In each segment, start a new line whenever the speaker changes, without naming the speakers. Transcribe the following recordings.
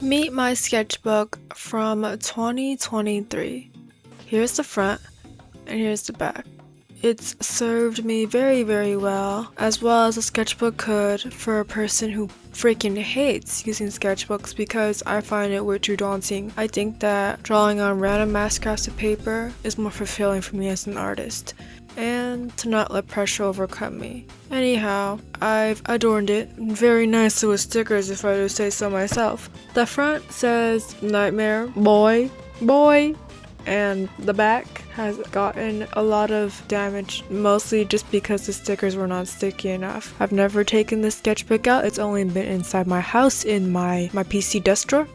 Meet my sketchbook from 2023. Here's the front and here's the back. It's served me very well as a sketchbook could for a person who freaking hates using sketchbooks because I find it way too daunting. I think that drawing on random mass scraps of paper is more fulfilling for me as an artist, and to not let pressure overcome me. Anyhow, I've adorned it very nicely with stickers if I do say so myself. The front says Nightmare Boy, and the back has gotten a lot of damage, mostly just because the stickers were not sticky enough. I've never taken this sketchbook out, it's only been inside my house in my PC desk drawer.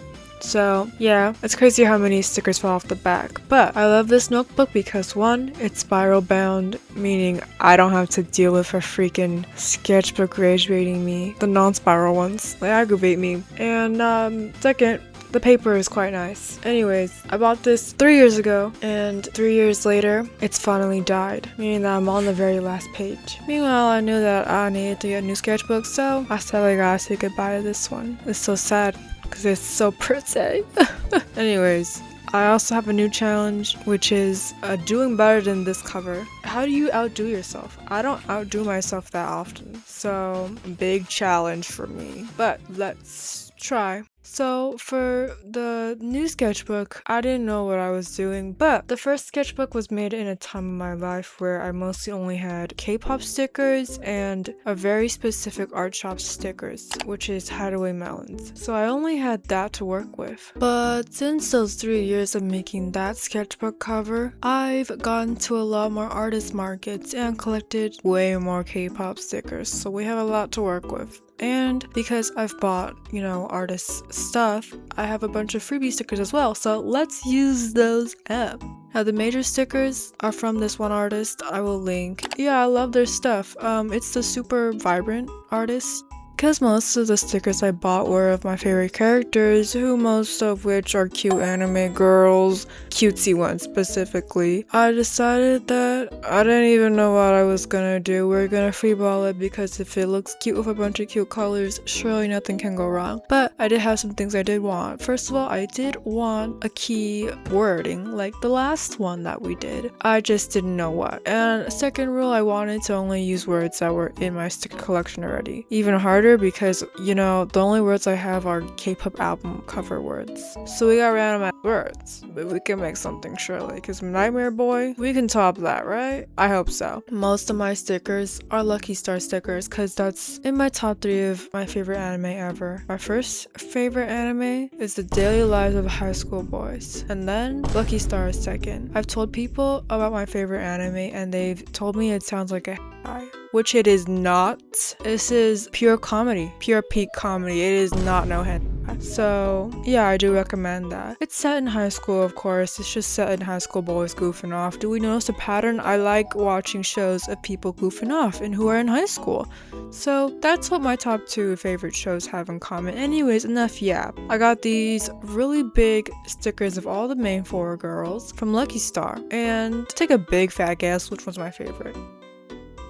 So yeah, it's crazy how many stickers fall off the back. But I love this notebook because one, it's spiral bound, meaning I don't have to deal with a freaking sketchbook rage baiting me. The non-spiral ones, they aggravate me. And second, the paper is quite nice. Anyways, I bought this 3 years ago, and 3 years later, it's finally died, meaning that I'm on the very last page. Meanwhile, I knew that I needed to get a new sketchbook, so I sadly gotta say goodbye to this one. It's so sad, because it's so pretty. Anyways, I also have a new challenge, which is doing better than this cover. How do you outdo yourself? I don't outdo myself that often, so big challenge for me. But let's try. So for the new sketchbook, I didn't know what I was doing, but the first sketchbook was made in a time in my life where I mostly only had K-pop stickers and a very specific art shop stickers, which is Hideaway Melons. So I only had that to work with. But since those 3 years of making that sketchbook cover, I've gotten to a lot more artist markets and collected way more K-pop stickers, so we have a lot to work with. And because I've bought, artist stuff, I have a bunch of freebie stickers as well, so let's use those up. Now the major stickers are from this one artist, I will link. Yeah, I love their stuff. It's the Super Vibrant artist. Because most of the stickers I bought were of my favorite characters, who most of which are cute anime girls, cutesy ones specifically, I decided that I didn't even know what I was gonna do. We're gonna freeball it because if it looks cute with a bunch of cute colors, surely nothing can go wrong. But I did have some things I did want. First of all, I did want a key wording, like the last one that we did. I just didn't know what. And second rule, I wanted to only use words that were in my sticker collection already. Even harder because, the only words I have are K-pop album cover words. So we got random ass words, but we can make something surely, because Nightmare Boy, we can top that, right? I hope so. Most of my stickers are Lucky Star stickers, because that's in my top 3 of my favorite anime ever. My first favorite anime is The Daily Lives of High School Boys, and then Lucky Star is second. I've told people about my favorite anime, and they've told me it sounds like a hentai, which it is not. This is pure comedy, pure peak comedy. It is not no hentai. So yeah, I do recommend that. It's set in high school, of course. It's just set in high school boys goofing off. Do we notice a pattern? I like watching shows of people goofing off and who are in high school. So that's what my top 2 favorite shows have in common. Anyways, enough yap. I got these really big stickers of all the main 4 girls from Lucky Star. And to take a big fat guess, which one's my favorite?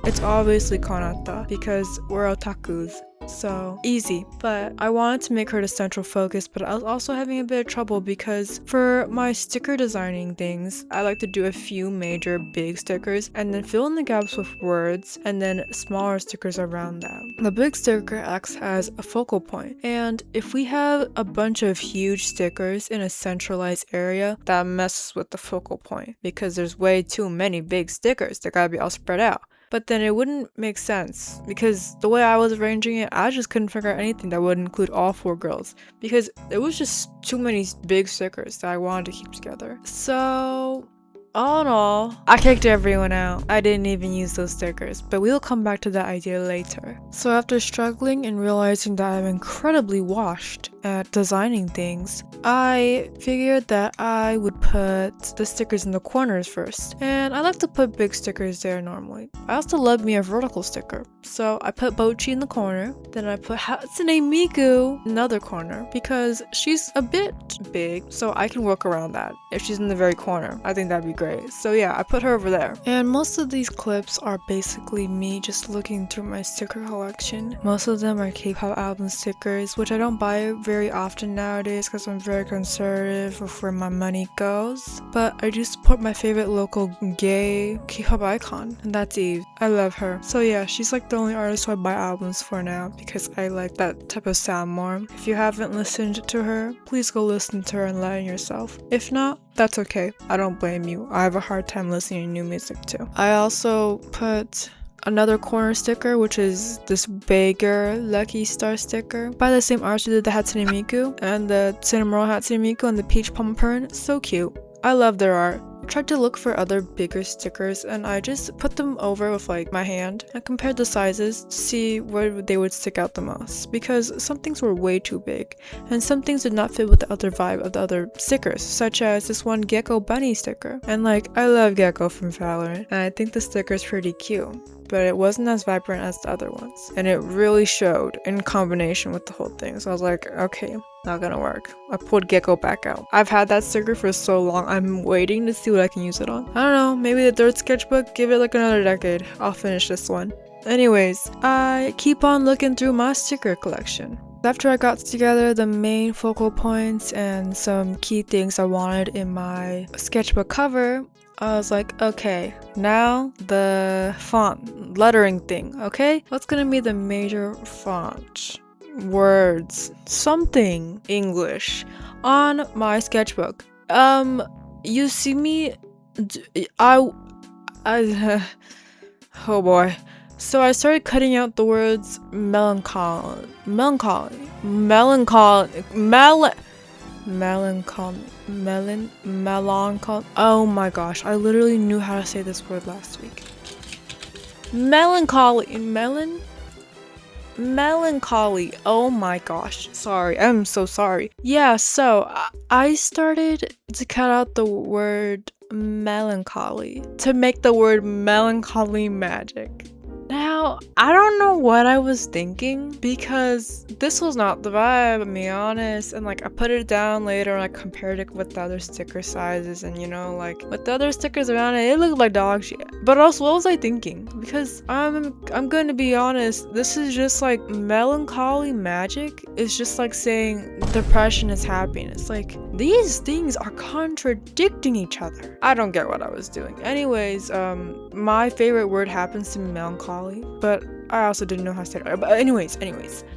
It's obviously Konata, because we're otakus, so easy. But I wanted to make her the central focus, but I was also having a bit of trouble because for my sticker designing things, I like to do a few major big stickers and then fill in the gaps with words and then smaller stickers around them. The big sticker acts as a focal point, and if we have a bunch of huge stickers in a centralized area, that messes with the focal point because there's way too many big stickers. They gotta be all spread out. But then it wouldn't make sense because the way I was arranging it, I just couldn't figure out anything that would include all 4 girls because it was just too many big stickers that I wanted to keep together. So all in all, I kicked everyone out. I didn't even use those stickers, but we'll come back to that idea later. So after struggling and realizing that I'm incredibly washed at designing things, I figured that I would put the stickers in the corners first. And I like to put big stickers there normally. I also love me a vertical sticker. So I put Bochi in the corner, then I put Hatsune Miku in another corner because she's a bit big, so I can work around that. If she's in the very corner, I think that'd be great. great. So yeah, I put her over there. And most of these clips are basically me just looking through my sticker collection. Most of them are K-pop album stickers, which I don't buy very often nowadays because I'm very conservative with where my money goes. But I do support my favorite local gay K-pop icon, and that's Eve. I love her. So yeah, she's like the only artist who I buy albums for now because I like that type of sound more. If you haven't listened to her, please go listen to her and enlighten yourself. If not, that's okay. I don't blame you. I have a hard time listening to new music too. I also put another corner sticker, which is this Bigger Lucky Star sticker by the same artist who did the Hatsune Miku and the Cinnamoroll Hatsune Miku and the Peach Pomberin. So cute. I love their art. I tried to look for other bigger stickers and I just put them over with like my hand and compared the sizes to see where they would stick out the most, because some things were way too big and some things did not fit with the other vibe of the other stickers, such as this one Gecko Bunny sticker. And like, I love Gecko from Valorant and I think the sticker is pretty cute, but it wasn't as vibrant as the other ones, and it really showed in combination with the whole thing. So I was like, okay, not gonna work. I pulled Gecko back out. I've had that sticker for so long, I'm waiting to see what I can use it on. I don't know, maybe the third sketchbook, give it like another decade. I'll finish this one. Anyways, I keep on looking through my sticker collection. After I got together the main focal points and some key things I wanted in my sketchbook cover, I was like, okay, now the font lettering thing, okay? What's gonna be the major font? Words, something English on my sketchbook. You see me, I oh boy. So I started cutting out the words melancholy, oh my gosh, I literally knew how to say this word last week. Melancholy, oh my gosh, sorry, I'm so sorry. Yeah, so I started to cut out the word melancholy to make the word melancholy magic. Now, I don't know what I was thinking because this was not the vibe, to be honest. And like, I put it down later and I compared it with the other sticker sizes, and you know, like with the other stickers around it, it looked like dog shit. But also, what was I thinking? Because I'm going to be honest, this is just like melancholy magic. It's just like saying depression is happiness. Like, these things are contradicting each other. I don't get what I was doing. Anyways, my favorite word happens to be melancholy, but I also didn't know how to say it. But anyways,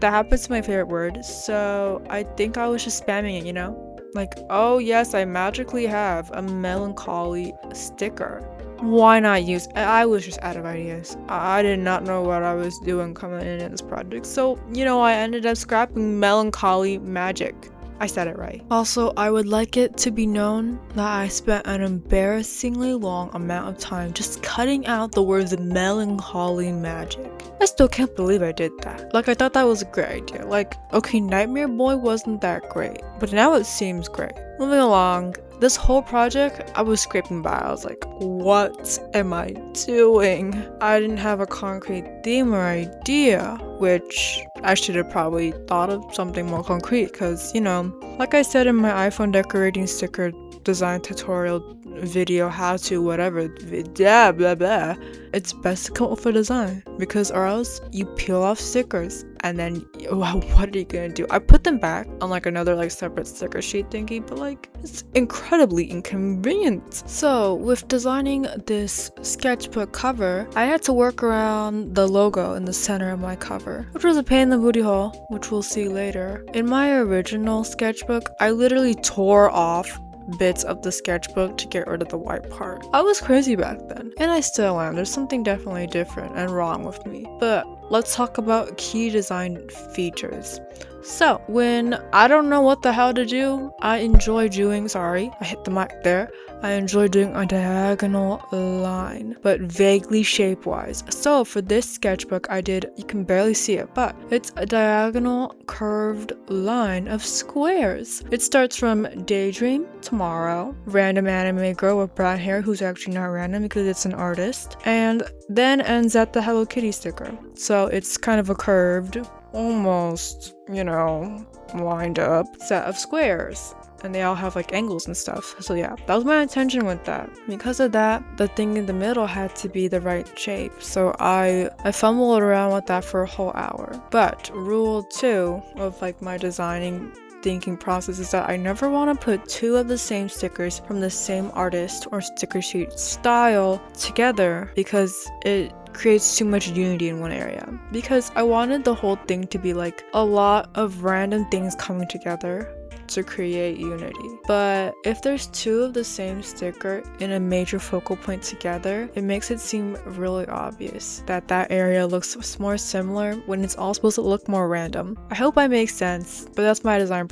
that happens to my favorite word, so I think I was just spamming it, you know? Like, oh yes, I magically have a melancholy sticker. Why not use? I was just out of ideas. I did not know what I was doing coming in this project, so, you know, I ended up scrapping melancholy magic. I said it right. Also, I would like it to be known that I spent an embarrassingly long amount of time just cutting out the words melancholy magic. I still can't believe I did that. Like, I thought that was a great idea. Like, okay, Nightmare Boy wasn't that great, but now it seems great. Moving along, this whole project, I was scraping by. I was like, what am I doing? I didn't have a concrete theme or idea, which I should have probably thought of something more concrete because, you know, like I said in my iPhone decorating sticker design tutorial video, how to whatever, blah blah blah, it's best to come up with a design, because or else you peel off stickers and then what are you gonna do? I put them back on like another like separate sticker sheet thingy, but like it's incredibly inconvenient. So with designing this sketchbook cover, I had to work around the logo in the center of my cover, which was a pain in the booty hole, which we'll see later. In my original sketchbook, I literally tore off bits of the sketchbook to get rid of the white part. I was crazy back then, and I still am. There's something definitely different and wrong with me. But let's talk about key design features. So, when I don't know what the hell to do, I enjoy doing, sorry, I hit the mic there. I enjoy doing a diagonal line, but vaguely shape-wise. So for this sketchbook I did, you can barely see it, but it's a diagonal curved line of squares. It starts from Daydream, Tomorrow, Random Anime Girl with brown hair, who's actually not random because it's an artist, and then ends at the Hello Kitty sticker. So it's kind of a curved, almost, you know, lined up set of squares. and they all have like angles and stuff. So yeah, that was my intention with that. Because of that, the thing in the middle had to be the right shape. So I fumbled around with that for a whole hour. But rule 2 of like my designing thinking process is that I never want to put 2 of the same stickers from the same artist or sticker sheet style together, because it creates too much unity in one area. Because I wanted the whole thing to be like a lot of random things coming together to create unity. But if there's 2 of the same sticker in a major focal point together, it makes it seem really obvious that that area looks more similar when it's all supposed to look more random. I hope I make sense, but that's my design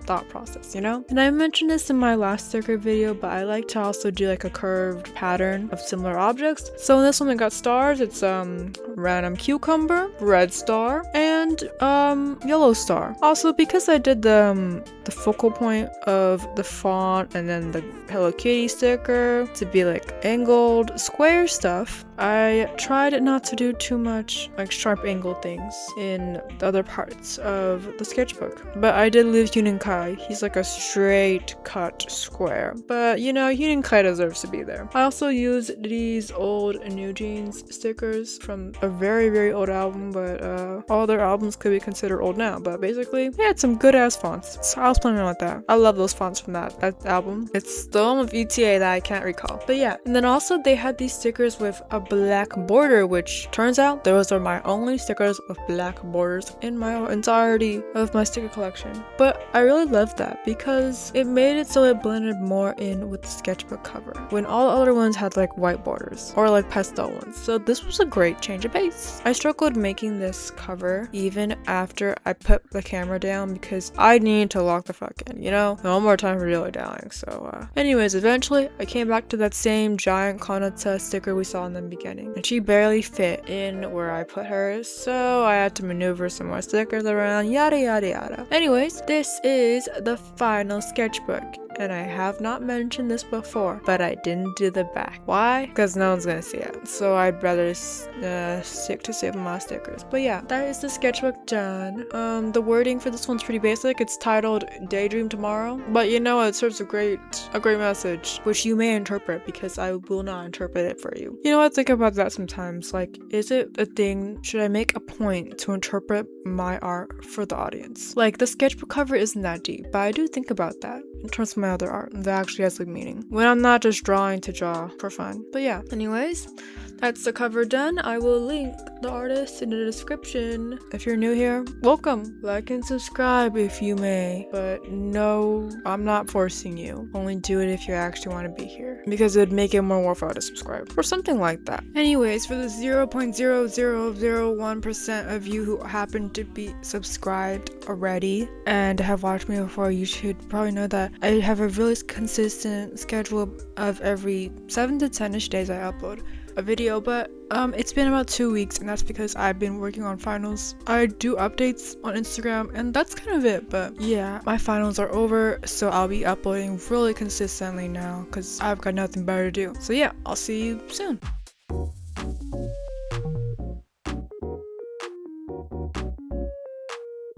thought process, you know? And I mentioned this in my last sticker video, but I like to also do like a curved pattern of similar objects. So in this one, I got stars. It's random cucumber, red star, and yellow star. Also, because I did the focal point of the font and then the Hello Kitty sticker to be like angled square stuff, I tried not to do too much like sharp angle things in the other parts of the sketchbook. But I did leave Yunin-kai. He's like a straight cut square. But you know, Yunin-kai deserves to be there. I also used these old New Jeans stickers from a very, very old album, but all their albums could be considered old now. But basically, they had some good ass fonts. So I was playing with that. I love those fonts from that album. It's the one with ETA that I can't recall. But yeah, and then also they had these stickers with a black border, which turns out those are my only stickers with black borders in my entirety of my sticker collection. But I really loved that because it made it so it blended more in with the sketchbook cover when all the other ones had like white borders or like pastel ones. So this was a great change of pace. I struggled making this cover even after I put the camera down because I need to lock the fuck in, you know? No more time for dilly-dallying. So anyways, eventually I came back to that same giant Konata sticker we saw in the beginning, and she barely fit in where I put her, so I had to maneuver some more stickers around, yada yada yada. Anyways, this is the final sketchbook, and I have not mentioned this before, but I didn't do the back. Why? Because no one's gonna see it, so I'd rather stick to saving my stickers. But yeah, that is the sketchbook done. The wording for this one's pretty basic. It's titled Daydream Tomorrow, but you know, it serves a great message, which you may interpret because I will not interpret it for you. You know, I think about that sometimes. Like, is it a thing? Should I make a point to interpret my art for the audience? Like, the sketchbook cover isn't that deep, but I do think about that in terms of my other art that actually has like meaning when I'm not just drawing to draw for fun. But yeah, anyways, that's the cover done. I will link the artist in the description. If you're new here, welcome. Like and subscribe if you may, but no, I'm not forcing you. Only do it if you actually want to be here, because it'd make it more worthwhile to subscribe or something like that. Anyways, for the 0.0001% of you who happen to be subscribed already and have watched me before, you should probably know that I have a really consistent schedule of every 7 to 10ish days I upload a video, but it's been about 2 weeks, and that's because I've been working on finals. I do updates on Instagram, and that's kind of it. But yeah, my finals are over, so I'll be uploading really consistently now because I've got nothing better to do. So yeah, I'll see you soon.